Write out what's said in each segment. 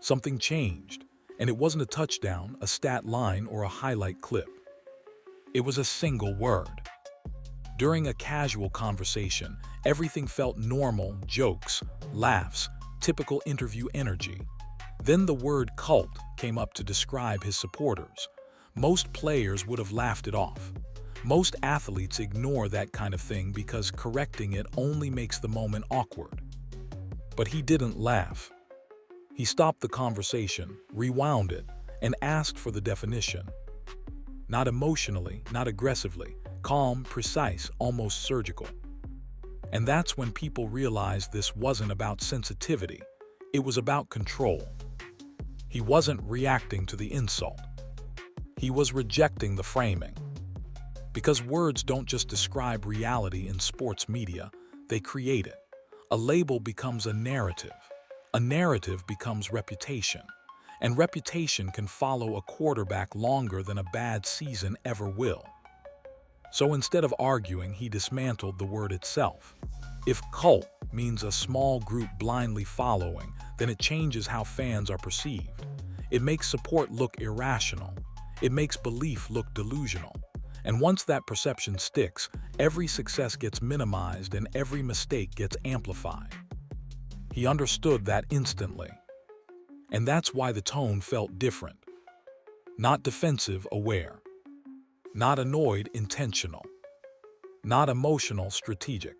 Something changed, and it wasn't a touchdown, a stat line, or a highlight clip. It was a single word. During a casual conversation, everything felt normal: jokes, laughs, typical interview energy. Then the word cult came up to describe his supporters. Most players would have laughed it off. Most athletes ignore that kind of thing because correcting it only makes the moment awkward. But he didn't laugh. He stopped the conversation, rewound it, and asked for the definition. Not emotionally, not aggressively, calm, precise, almost surgical. And that's when people realized this wasn't about sensitivity, it was about control. He wasn't reacting to the insult. He was rejecting the framing. Because words don't just describe reality in sports media, they create it. A label becomes a narrative. A narrative becomes reputation. And reputation can follow a quarterback longer than a bad season ever will. So instead of arguing, he dismantled the word itself. If cult means a small group blindly following, then it changes how fans are perceived. It makes support look irrational. It makes belief look delusional. And once that perception sticks, every success gets minimized and every mistake gets amplified. He understood that instantly. And that's why the tone felt different. Not defensive, aware. Not annoyed, intentional. Not emotional, strategic.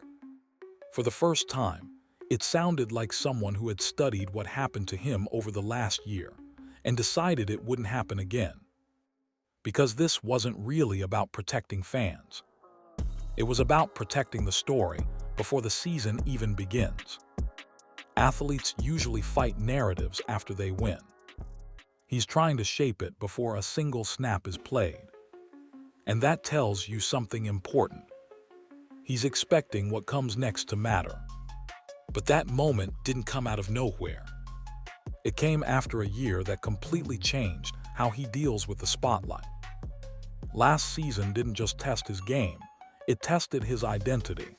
For the first time, it sounded like someone who had studied what happened to him over the last year and decided it wouldn't happen again. Because this wasn't really about protecting fans. It was about protecting the story before the season even begins. Athletes usually fight narratives after they win. He's trying to shape it before a single snap is played. And that tells you something important. He's expecting what comes next to matter. But that moment didn't come out of nowhere. It came after a year that completely changed how he deals with the spotlight. Last season didn't just test his game, it tested his identity.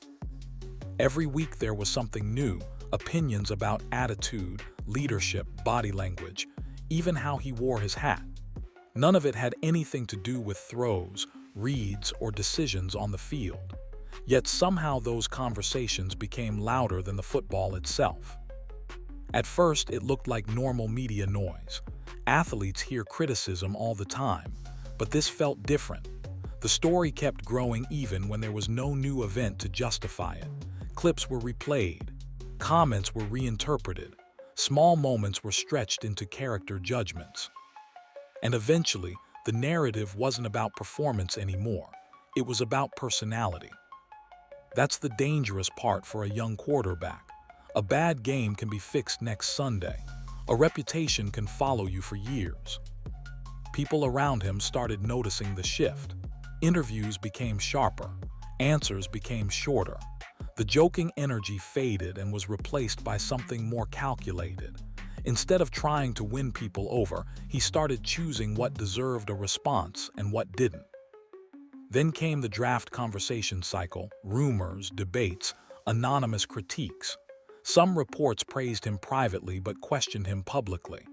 Every week there was something new, opinions about attitude, leadership, body language, even how he wore his hat. None of it had anything to do with throws, reads, or decisions on the field. Yet somehow those conversations became louder than the football itself. At first, it looked like normal media noise. Athletes hear criticism all the time, but this felt different. The story kept growing even when there was no new event to justify it. Clips were replayed, comments were reinterpreted, small moments were stretched into character judgments. And eventually, the narrative wasn't about performance anymore. It was about personality. That's the dangerous part for a young quarterback. A bad game can be fixed next Sunday. A reputation can follow you for years. People around him started noticing the shift. Interviews became sharper. Answers became shorter. The joking energy faded and was replaced by something more calculated. Instead of trying to win people over, he started choosing what deserved a response and what didn't. Then came the draft conversation cycle, rumors, debates, anonymous critiques. Some reports praised him privately but questioned him publicly.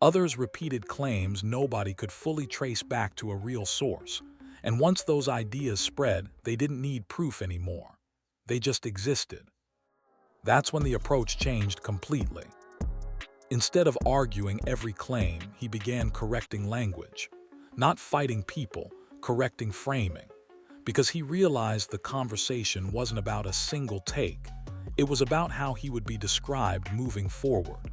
Others repeated claims nobody could fully trace back to a real source. And once those ideas spread, they didn't need proof anymore. They just existed. That's when the approach changed completely. Instead of arguing every claim, he began correcting language. Not fighting people, correcting framing. Because he realized the conversation wasn't about a single take. It was about how he would be described moving forward.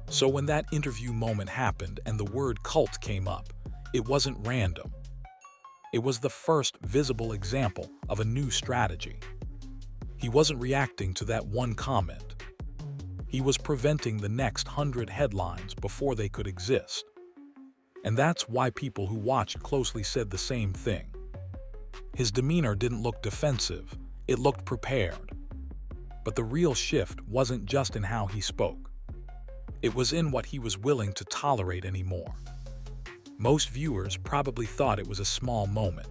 So when that interview moment happened and the word cult came up, it wasn't random. It was the first visible example of a new strategy. He wasn't reacting to that one comment. He was preventing the next 100 headlines before they could exist. And that's why people who watched closely said the same thing. His demeanor didn't look defensive, it looked prepared. But the real shift wasn't just in how he spoke. It was in what he was willing to tolerate anymore. Most viewers probably thought it was a small moment.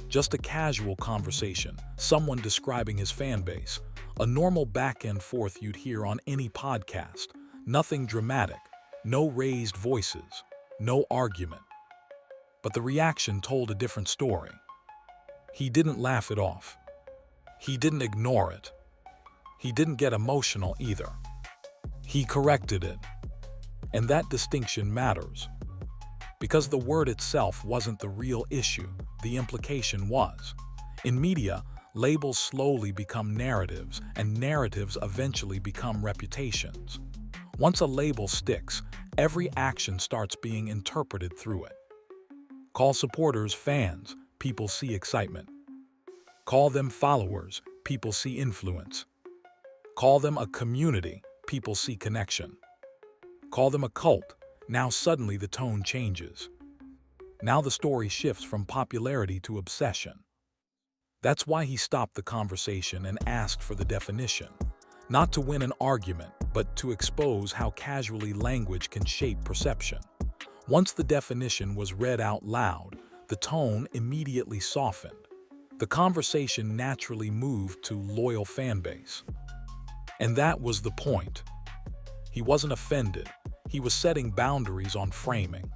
Just a casual conversation, someone describing his fan base, a normal back and forth you'd hear on any podcast, nothing dramatic, No raised voices, no argument. But the reaction told a different story. He didn't laugh it off. He didn't ignore it. He didn't get emotional either. He corrected it. And that distinction matters. Because the word itself wasn't the real issue, the implication was. In media, labels slowly become narratives, and narratives eventually become reputations. Once a label sticks, every action starts being interpreted through it. Call supporters fans, people see excitement. Call them followers, people see influence. Call them a community, people see connection. Call them a cult, now suddenly the tone changes. Now the story shifts from popularity to obsession. That's why he stopped the conversation and asked for the definition. Not to win an argument, but to expose how casually language can shape perception. Once the definition was read out loud, the tone immediately softened. The conversation naturally moved to loyal fanbase. And that was the point. He wasn't offended. He was setting boundaries on framing.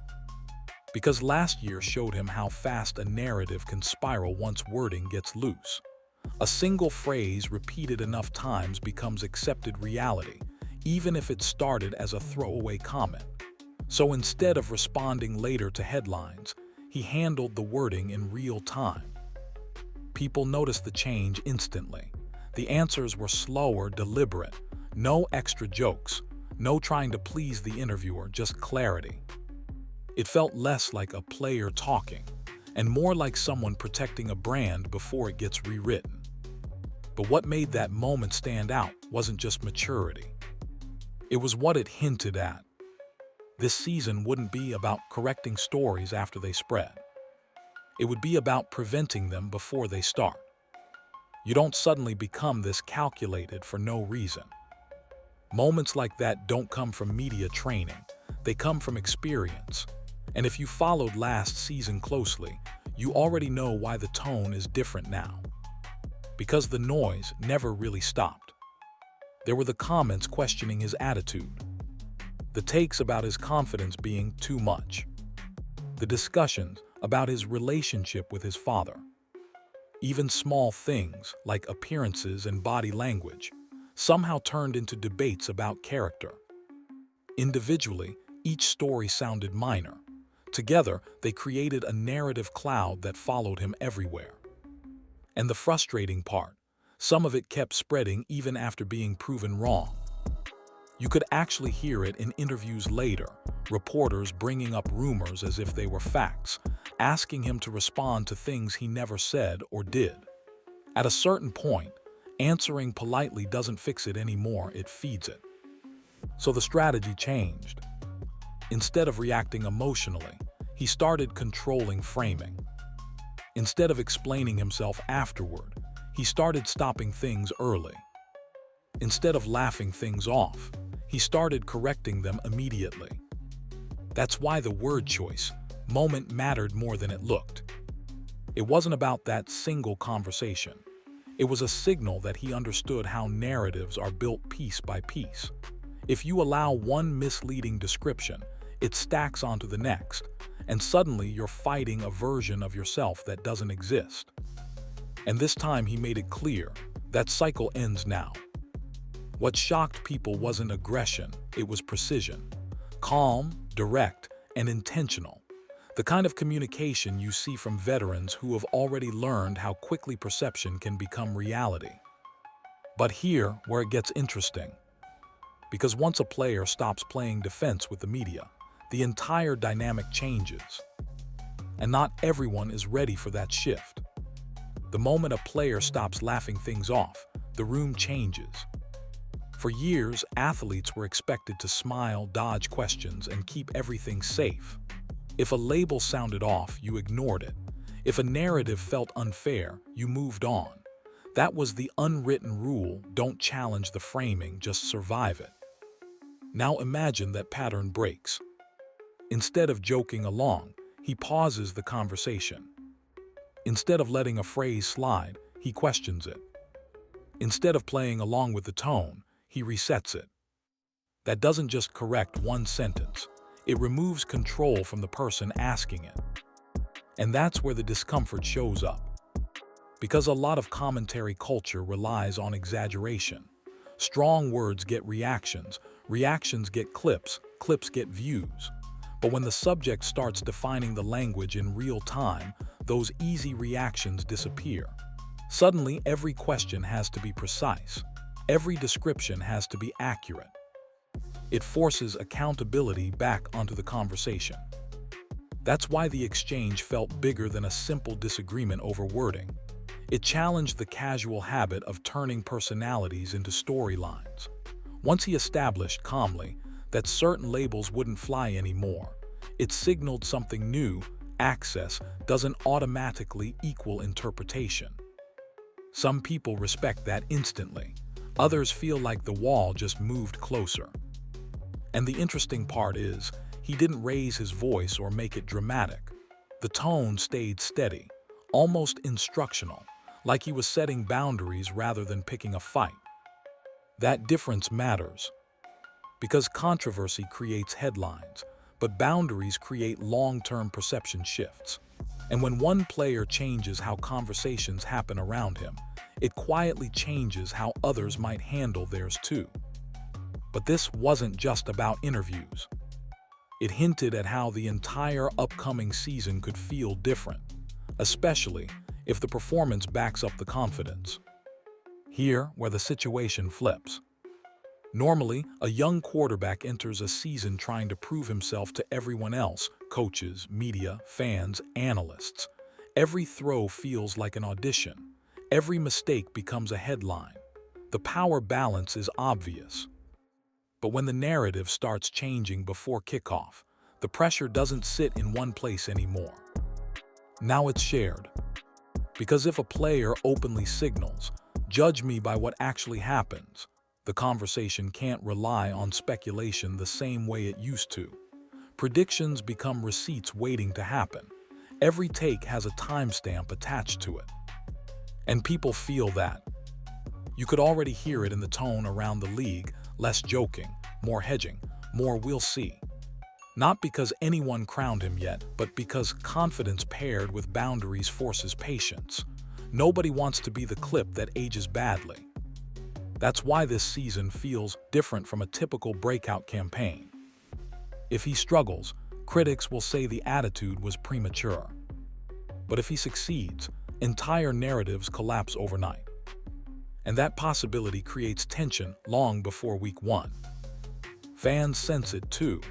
Because last year showed him how fast a narrative can spiral once wording gets loose. A single phrase repeated enough times becomes accepted reality, even if it started as a throwaway comment. So instead of responding later to headlines, he handled the wording in real time. People noticed the change instantly. The answers were slower, deliberate. No extra jokes. No trying to please the interviewer, just clarity. It felt less like a player talking, and more like someone protecting a brand before it gets rewritten. But what made that moment stand out wasn't just maturity. It was what it hinted at. This season wouldn't be about correcting stories after they spread. It would be about preventing them before they start. You don't suddenly become this calculated for no reason. Moments like that don't come from media training. They come from experience. And if you followed last season closely, you already know why the tone is different now. Because the noise never really stopped. There were the comments questioning his attitude, the takes about his confidence being too much, the discussions about his relationship with his father. Even small things like appearances and body language somehow turned into debates about character. Individually, each story sounded minor. Together, they created a narrative cloud that followed him everywhere. And the frustrating part, some of it kept spreading even after being proven wrong. You could actually hear it in interviews later, reporters bringing up rumors as if they were facts, asking him to respond to things he never said or did. At a certain point, answering politely doesn't fix it anymore, it feeds it. So the strategy changed. Instead of reacting emotionally, he started controlling framing. Instead of explaining himself afterward, he started stopping things early. Instead of laughing things off, he started correcting them immediately. That's why the word choice, moment, mattered more than it looked. It wasn't about that single conversation. It was a signal that he understood how narratives are built piece by piece. If you allow one misleading description, it stacks onto the next, and suddenly you're fighting a version of yourself that doesn't exist. And this time he made it clear, that cycle ends now. What shocked people wasn't aggression, it was precision. Calm, direct, and intentional. The kind of communication you see from veterans who have already learned how quickly perception can become reality. But here, where it gets interesting. Because once a player stops playing defense with the media, the entire dynamic changes. And not everyone is ready for that shift. The moment a player stops laughing things off, the room changes. For years, athletes were expected to smile, dodge questions, and keep everything safe. If a label sounded off, you ignored it. If a narrative felt unfair, you moved on. That was the unwritten rule: don't challenge the framing, just survive it. Now imagine that pattern breaks. Instead of joking along, he pauses the conversation. Instead of letting a phrase slide, he questions it. Instead of playing along with the tone, he resets it. that doesn't just correct one sentence. It removes control from the person asking it. And that's where the discomfort shows up. Because a lot of commentary culture relies on exaggeration. Strong words get reactions, reactions get clips, clips get views. But when the subject starts defining the language in real time, those easy reactions disappear. Suddenly, every question has to be precise. Every description has to be accurate. It forces accountability back onto the conversation. That's why the exchange felt bigger than a simple disagreement over wording. It challenged the casual habit of turning personalities into storylines. Once he established calmly that certain labels wouldn't fly anymore, it signaled something new: access doesn't automatically equal interpretation. Some people respect that instantly. Others feel like the wall just moved closer. And the interesting part is, he didn't raise his voice or make it dramatic. The tone stayed steady, almost instructional, like he was setting boundaries rather than picking a fight. That difference matters, because controversy creates headlines, but boundaries create long-term perception shifts. And when one player changes how conversations happen around him, it quietly changes how others might handle theirs too. But this wasn't just about interviews. It hinted at how the entire upcoming season could feel different, especially if the performance backs up the confidence. Here, where the situation flips. Normally, a young quarterback enters a season trying to prove himself to everyone else: coaches, media, fans, analysts. Every throw feels like an audition. Every mistake becomes a headline. The power balance is obvious. But when the narrative starts changing before kickoff, the pressure doesn't sit in one place anymore. Now it's shared. Because if a player openly signals, "Judge me by what actually happens," the conversation can't rely on speculation the same way it used to. Predictions become receipts waiting to happen. Every take has a timestamp attached to it. And people feel that. You could already hear it in the tone around the league: less joking, more hedging, more "we'll see." Not because anyone crowned him yet, but because confidence paired with boundaries forces patience. Nobody wants to be the clip that ages badly. That's why this season feels different from a typical breakout campaign. If he struggles, critics will say the attitude was premature. But if he succeeds, entire narratives collapse overnight. And that possibility creates tension long before week 1. Fans sense it too.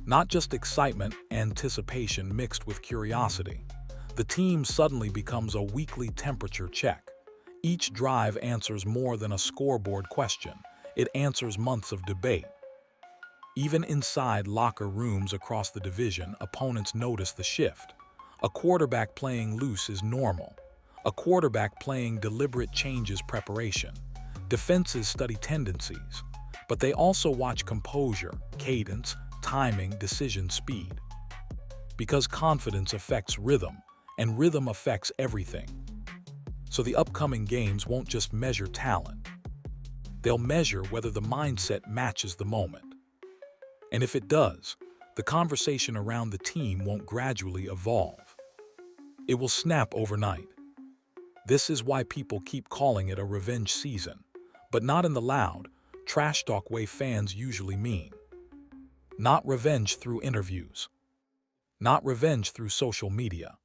Not just excitement, anticipation mixed with curiosity. The team suddenly becomes a weekly temperature check. Each drive answers more than a scoreboard question. It answers months of debate. Even inside locker rooms across the division, opponents notice the shift. A quarterback playing loose is normal. A quarterback playing deliberate changes preparation. Defenses study tendencies, but they also watch composure, cadence, timing, decision speed. Because confidence affects rhythm, and rhythm affects everything. So the upcoming games won't just measure talent. They'll measure whether the mindset matches the moment. And if it does, the conversation around the team won't gradually evolve. It will snap overnight. This is why people keep calling it a revenge season, but not in the loud, trash talk way fans usually mean. Not revenge through interviews. Not revenge through social media.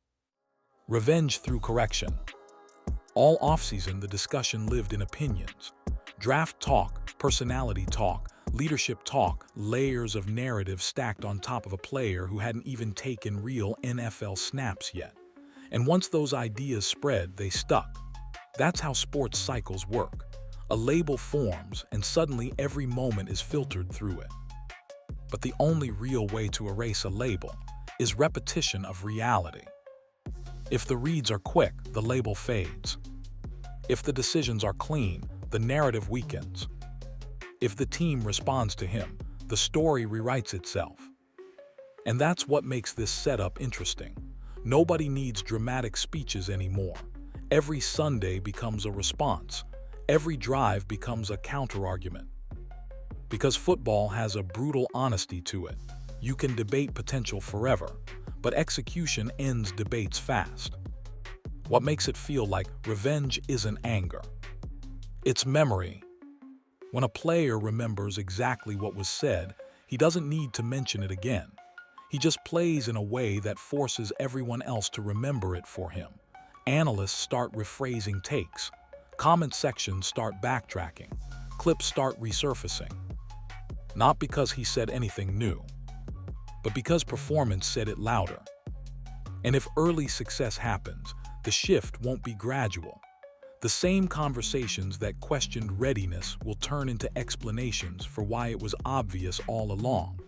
Revenge through correction. All offseason, the discussion lived in opinions. Draft talk, personality talk, leadership talk, layers of narrative stacked on top of a player who hadn't even taken real NFL snaps yet. And once those ideas spread, they stuck. That's how sports cycles work. A label forms, and suddenly every moment is filtered through it. But the only real way to erase a label is repetition of reality. If the reads are quick, the label fades. If the decisions are clean, the narrative weakens. If the team responds to him, the story rewrites itself. And that's what makes this setup interesting. Nobody needs dramatic speeches anymore. Every Sunday becomes a response. Every drive becomes a counterargument. Because football has a brutal honesty to it. You can debate potential forever, but execution ends debates fast. What makes it feel like revenge isn't anger. It's memory. When a player remembers exactly what was said, he doesn't need to mention it again. He just plays in a way that forces everyone else to remember it for him. Analysts start rephrasing takes. Comment sections start backtracking. Clips start resurfacing. Not because he said anything new, but because performance said it louder. And if early success happens, the shift won't be gradual. The same conversations that questioned readiness will turn into explanations for why it was obvious all along.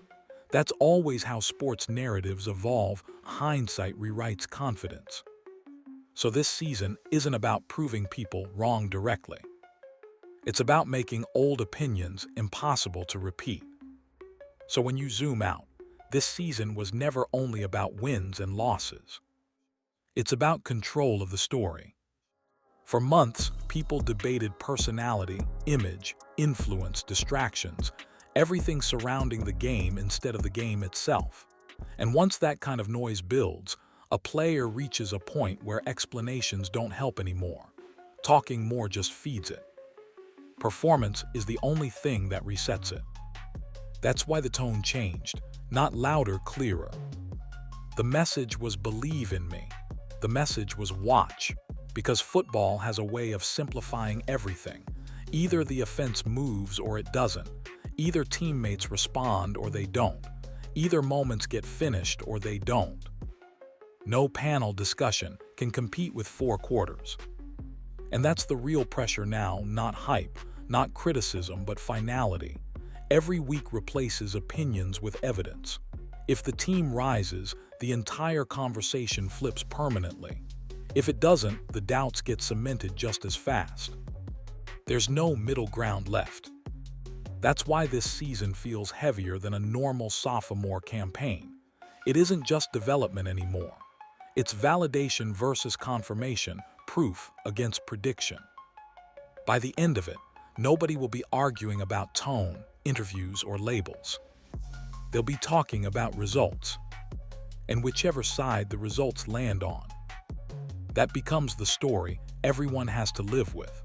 That's always how sports narratives evolve. Hindsight rewrites confidence. So this season isn't about proving people wrong directly. It's about making old opinions impossible to repeat. So when you zoom out, this season was never only about wins and losses. It's about control of the story. For months, people debated personality, image, influence, distractions, everything surrounding the game instead of the game itself. And once that kind of noise builds, a player reaches a point where explanations don't help anymore. Talking more just feeds it. Performance is the only thing that resets it. That's why the tone changed, not louder, clearer. The message was believe in me. The message was watch, because football has a way of simplifying everything. Either the offense moves or it doesn't. Either teammates respond or they don't. Either moments get finished or they don't. No panel discussion can compete with 4 quarters. And that's the real pressure now, not hype, not criticism, but finality. Every week replaces opinions with evidence. If the team rises, the entire conversation flips permanently. If it doesn't, the doubts get cemented just as fast. There's no middle ground left. That's why this season feels heavier than a normal sophomore campaign. It isn't just development anymore. It's validation versus confirmation, proof against prediction. By the end of it, nobody will be arguing about tone, interviews, or labels. They'll be talking about results. And whichever side the results land on, that becomes the story everyone has to live with.